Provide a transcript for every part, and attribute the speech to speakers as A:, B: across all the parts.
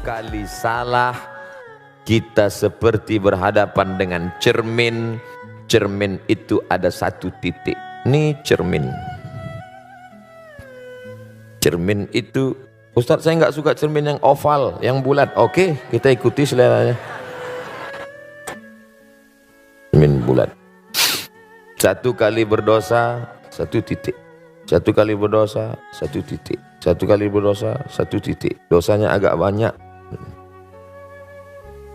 A: kali salah, kita seperti berhadapan dengan cermin. Cermin itu ada satu titik. Ini cermin. Cermin itu, Ustadz saya nggak suka cermin yang oval, yang bulat. Oke, kita ikuti seleranya. Cermin bulat. Satu kali berdosa, satu titik. Satu kali berdosa, satu titik. Satu kali berdosa, satu titik. Dosanya agak banyak.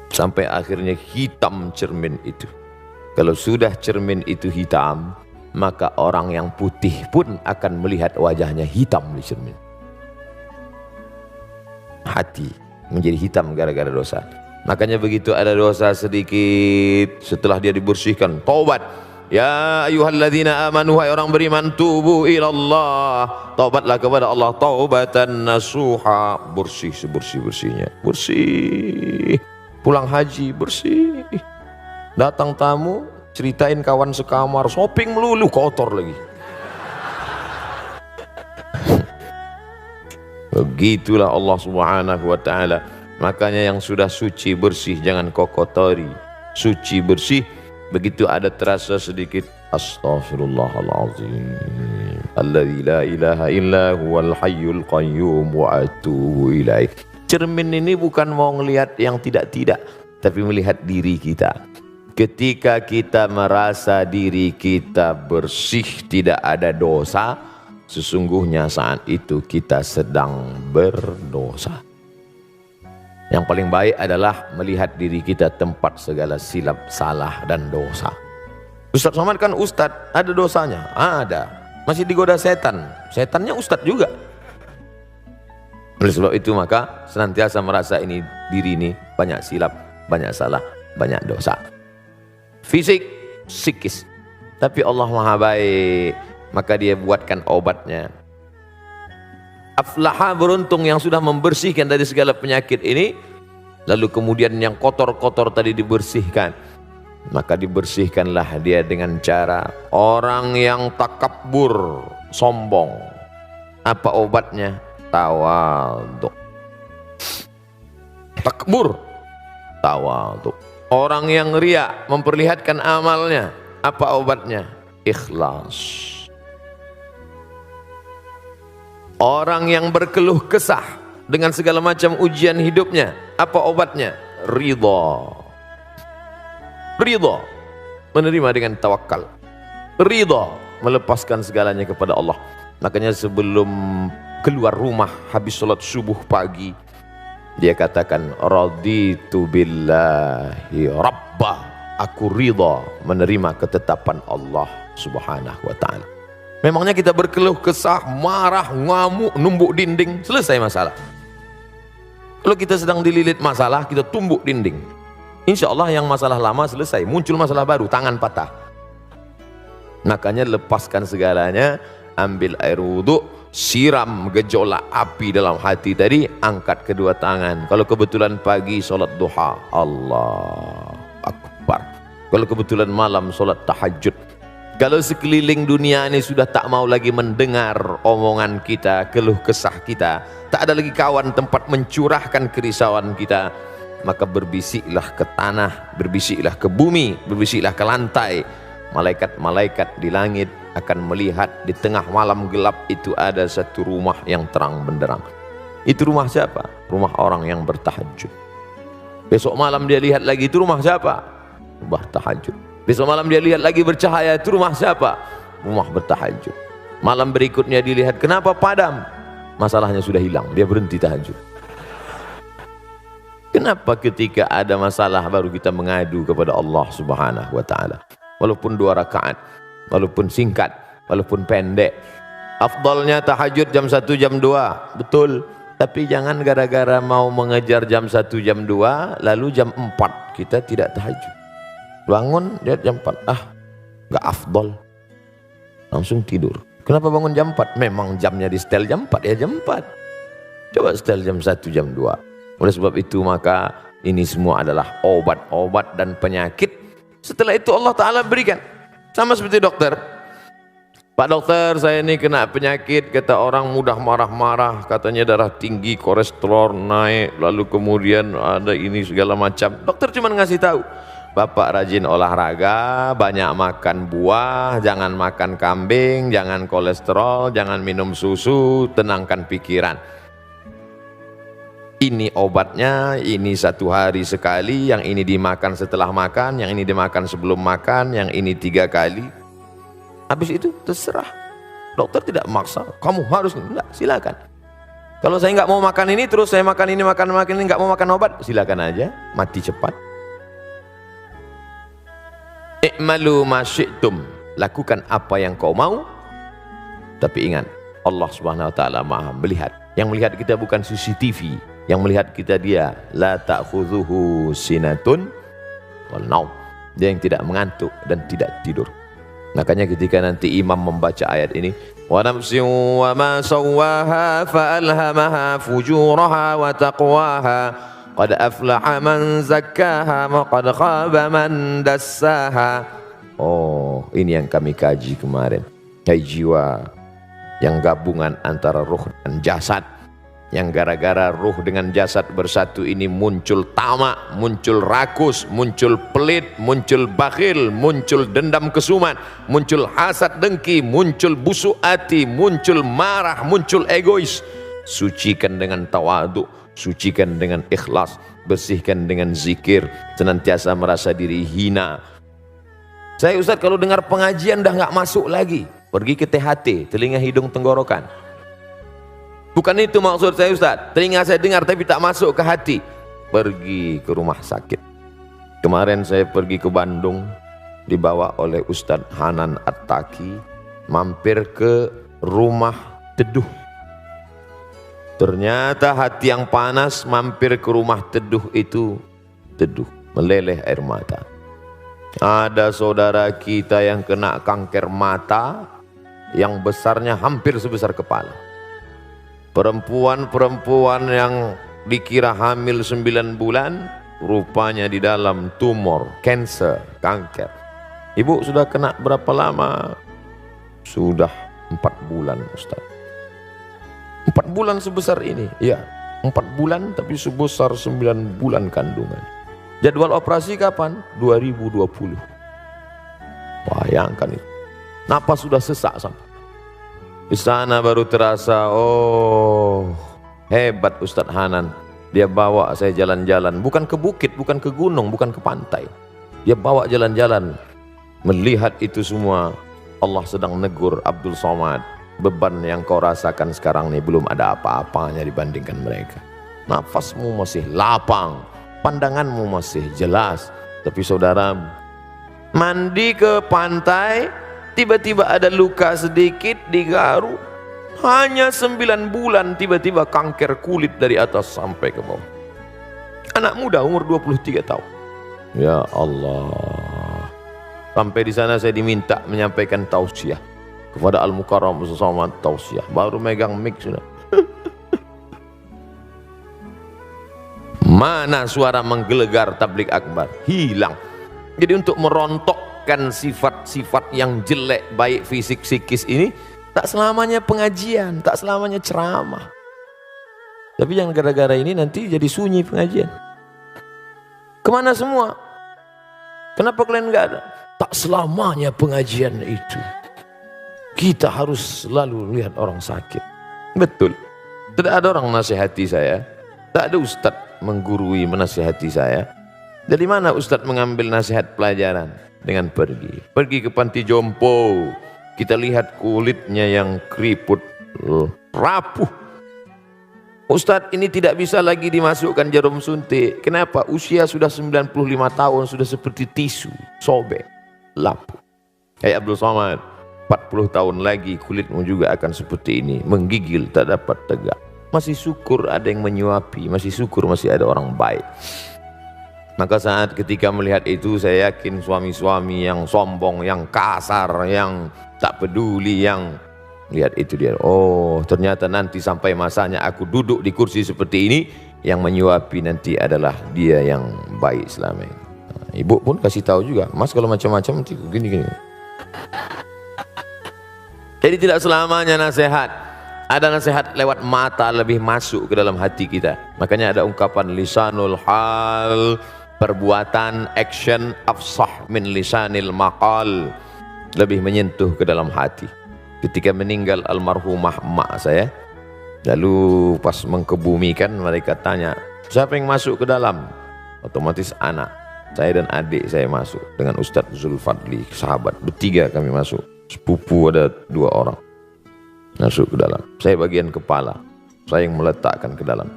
A: Sampai akhirnya hitam cermin itu. Kalau sudah cermin itu hitam, maka orang yang putih pun akan melihat wajahnya hitam di cermin. Hati menjadi hitam gara-gara dosa. Makanya begitu ada dosa sedikit, setelah dia dibersihkan, taubat. Ya ayyuhalladzina amanu, hai orang beriman, tubu ilallah, taubatlah kepada Allah taubatan nasuha, bersih sebersih-bersihnya, bersih. Pulang haji bersih. Datang tamu, ceritain kawan sekamar, shopping melulu, kotor lagi. Begitulah Allah Subhanahu wa ta'ala. Makanya yang sudah suci bersih jangan kau kotori. Suci bersih, begitu ada terasa sedikit, astaghfirullahaladzim, alladzi la ilaha illa huwal hayyul qayyum wa atubu ilaih. Cermin ini bukan mau ngelihat yang tidak-tidak, tapi melihat diri kita. Ketika kita merasa diri kita bersih, tidak ada dosa, sesungguhnya saat itu kita sedang berdosa. Yang paling baik adalah melihat diri kita tempat segala silap, salah dan dosa. Ustadz Somad kan ustadz, ada dosanya? Ada. Masih digoda setan, setannya ustadz juga. Oleh sebab itu maka senantiasa merasa ini, diri ini banyak silap, banyak salah, banyak dosa. Fisik, psikis. Tapi Allah Maha baik, maka dia buatkan obatnya. Aflaha, beruntung yang sudah membersihkan dari segala penyakit ini. Lalu kemudian yang kotor-kotor tadi dibersihkan. Maka dibersihkanlah dia dengan cara orang yang takabur, sombong. Apa obatnya? Tawadhu. Takbur, tawadhu. Orang yang riya, memperlihatkan amalnya, apa obatnya? Ikhlas. Orang yang berkeluh kesah dengan segala macam ujian hidupnya, apa obatnya? Ridha. Ridha, menerima dengan tawakal. Ridha, melepaskan segalanya kepada Allah. Makanya sebelum keluar rumah habis sholat subuh pagi, dia katakan, raditu billahi rabbah, aku ridha menerima ketetapan Allah Subhanahu wa ta'ala. Memangnya kita berkeluh kesah, marah, ngamuk, numbuk dinding, selesai masalah. Kalau kita sedang dililit masalah, kita tumbuk dinding, insya Allah yang masalah lama selesai, muncul masalah baru, tangan patah. Makanya lepaskan segalanya, ambil air wudhu, siram gejolak api dalam hati tadi, angkat kedua tangan. Kalau kebetulan pagi sholat duha, Allah Akbar. Kalau kebetulan malam sholat tahajud. Kalau sekeliling dunia ini sudah tak mau lagi mendengar omongan kita, keluh kesah kita, tak ada lagi kawan tempat mencurahkan kerisauan kita, maka berbisiklah ke tanah, berbisiklah ke bumi, berbisiklah ke lantai. Malaikat-malaikat di langit akan melihat di tengah malam gelap itu ada satu rumah yang terang benderang. Itu rumah siapa? Rumah orang yang bertahajud. Besok malam dia lihat lagi, itu rumah siapa? Rumah tahajud. Besok malam dia lihat lagi bercahaya, itu rumah siapa? Rumah bertahajud. Malam berikutnya dilihat, kenapa padam? Masalahnya sudah hilang, dia berhenti tahajud. Kenapa ketika ada masalah baru kita mengadu kepada Allah Subhanahu wa ta'ala? Walaupun 2 rakaat, walaupun singkat, walaupun pendek. Afdalnya tahajud jam 1, jam 2, betul. Tapi jangan gara-gara mau mengejar jam 1, jam 2, lalu jam 4 kita tidak tahajud. Bangun dia jam 4, gak afdal, langsung tidur. Kenapa bangun jam 4? Memang jamnya di setel jam 4, ya jam 4. Coba setel jam 1, jam 2. Oleh sebab itu maka ini semua adalah obat-obat dan penyakit. Setelah itu Allah Ta'ala berikan. Sama seperti dokter. Pak dokter, saya ini kena penyakit, kata orang mudah marah-marah, katanya darah tinggi, kolesterol naik, lalu kemudian ada ini segala macam. Dokter cuma ngasih tahu, Bapak rajin olahraga, banyak makan buah, jangan makan kambing, jangan kolesterol, jangan minum susu, tenangkan pikiran. Ini obatnya, ini 1 hari sekali, yang ini dimakan setelah makan, yang ini dimakan sebelum makan, yang ini 3 kali. Habis itu terserah. Dokter tidak maksa, kamu harus, enggak, silakan. Kalau saya nggak mau makan ini, terus saya makan ini, makan ini, nggak mau makan obat, silakan aja, mati cepat. I'malu ma syi'tum, lakukan apa yang kau mau, tapi ingat, Allah Subhanahu wa taala Maha melihat. Yang melihat kita bukan CCTV, yang melihat kita Dia. La ta'khudhuhu sinatun wal naum. Dia yang tidak mengantuk dan tidak tidur. Makanya ketika nanti imam membaca ayat ini, wa nafsin wa ma sawwaha fa alhamaha fujuraha wa taqwaha qad aflaha man zakkaha wa qad khaba man dassaha. Oh, ini yang kami kaji kemarin. Hai jiwa yang gabungan antara ruh dan jasad, yang gara-gara ruh dengan jasad bersatu ini muncul tamak, muncul rakus, muncul pelit, muncul bakhil, muncul dendam kesumat, muncul hasad dengki, muncul busuk hati, muncul marah, muncul egois. Sucikan dengan tawadhu, sucikan dengan ikhlas, bersihkan dengan zikir, senantiasa merasa diri hina. Saya Ustaz kalau dengar pengajian dah nggak masuk lagi, pergi ke THT, telinga hidung tenggorokan. Bukan itu maksud saya Ustaz, telinga saya dengar tapi tak masuk ke hati, pergi ke rumah sakit. Kemarin saya pergi ke Bandung, dibawa oleh Ustadz Hanan At-Taki, mampir ke rumah teduh. Ternyata hati yang panas mampir ke rumah teduh itu, teduh, meleleh air mata. Ada saudara kita yang kena kanker mata yang besarnya hampir sebesar kepala. Perempuan-perempuan yang dikira hamil 9 bulan, rupanya di dalam tumor, cancer, kanker. Ibu sudah kena berapa lama? Sudah 4 bulan Ustaz. 4 bulan sebesar ini? Ya, 4 bulan tapi sebesar 9 bulan kandungan. Jadwal operasi kapan? 2020. Bayangkan itu. Napas sudah sesak sampai. Di sana baru terasa, oh hebat Ustadz Hanan. Dia bawa saya jalan-jalan, bukan ke bukit, bukan ke gunung, bukan ke pantai. Dia bawa jalan-jalan. Melihat itu semua, Allah sedang negur, Abdul Somad, beban yang kau rasakan sekarang ini belum ada apa-apanya dibandingkan mereka. Nafasmu masih lapang, pandanganmu masih jelas. Tapi saudara, mandi ke pantai, tiba-tiba ada luka sedikit di garu, hanya 9 bulan tiba-tiba kanker kulit dari atas sampai ke bawah. Anak muda umur 23 tahun. Ya Allah. Sampai di sana saya diminta menyampaikan tausiah kepada Al-Mukarram bersama tausiah. Baru megang mic sudah. Mana suara menggelegar tablik akbar? Hilang. Jadi untuk merontokkan sifat-sifat yang jelek baik fisik psikis ini, tak selamanya pengajian, tak selamanya ceramah. Tapi yang gara-gara ini nanti jadi sunyi pengajian. Kemana semua? Kenapa kalian nggak ada? Tak selamanya pengajian itu. Kita harus selalu lihat orang sakit. Betul. Tidak ada orang menasihati saya. Tak ada ustadz menggurui menasihati saya. Dari mana ustadz mengambil nasihat pelajaran? Dengan pergi. Pergi ke panti jompo. Kita lihat kulitnya yang keriput, rapuh. Ustadz ini tidak bisa lagi dimasukkan jarum suntik. Kenapa? Usia sudah 95 tahun, sudah seperti tisu, sobek, lapuk. Kayak Abdul Somad, 40 tahun lagi kulitmu juga akan seperti ini, menggigil, tak dapat tegak. Masih syukur ada yang menyuapi, masih syukur masih ada orang baik. Maka saat ketika melihat itu, saya yakin suami-suami yang sombong, yang kasar, yang tak peduli, yang lihat itu dia, oh ternyata nanti sampai masanya aku duduk di kursi seperti ini, yang menyuapi nanti adalah dia yang baik selama ini. Nah, ibu pun kasih tahu juga, mas kalau macam-macam nanti gini-gini. Jadi tidak selamanya nasihat. Ada nasihat lewat mata lebih masuk ke dalam hati kita. Makanya ada ungkapan lisanul hal, perbuatan, action afsah min lisanil maqal, lebih menyentuh ke dalam hati. Ketika meninggal almarhumah emak saya, lalu pas mengkebumikan mereka tanya, siapa yang masuk ke dalam? Otomatis anak saya dan adik saya masuk dengan Ustadz Zulfadli, sahabat, bertiga kami masuk. Sepupu ada 2 orang masuk ke dalam. Saya bagian kepala, saya yang meletakkan ke dalam.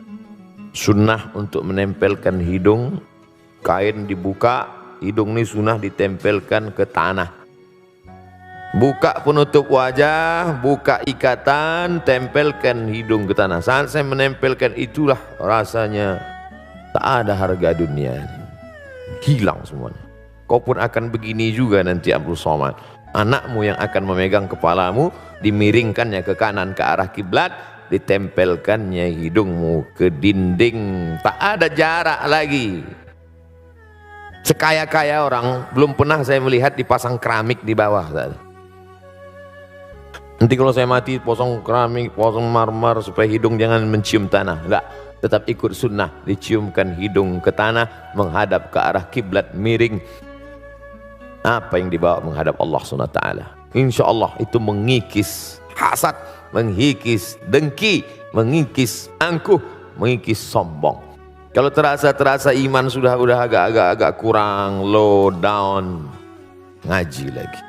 A: Sunnah untuk menempelkan hidung, kain dibuka, hidung ini sunnah ditempelkan ke tanah. Buka penutup wajah, buka ikatan, tempelkan hidung ke tanah. Saat saya menempelkan itulah rasanya tak ada harga dunia, hilang semuanya. Kau pun akan begini juga nanti Abdul Somad. Anakmu yang akan memegang kepalamu, dimiringkannya ke kanan ke arah kiblat, ditempelkannya hidungmu ke dinding. Tak ada jarak lagi. Sekaya-kaya orang belum pernah saya melihat dipasang keramik di bawah. Nanti kalau saya mati posong keramik, posong marmer supaya hidung jangan mencium tanah. Enggak, tetap ikut sunnah, diciumkan hidung ke tanah, menghadap ke arah kiblat, miring. Apa yang dibawa menghadap Allah SWT. Insya Allah itu mengikis hasad, mengikis dengki, mengikis angkuh, mengikis sombong. Kalau terasa iman sudah agak kurang, low down, ngaji lagi.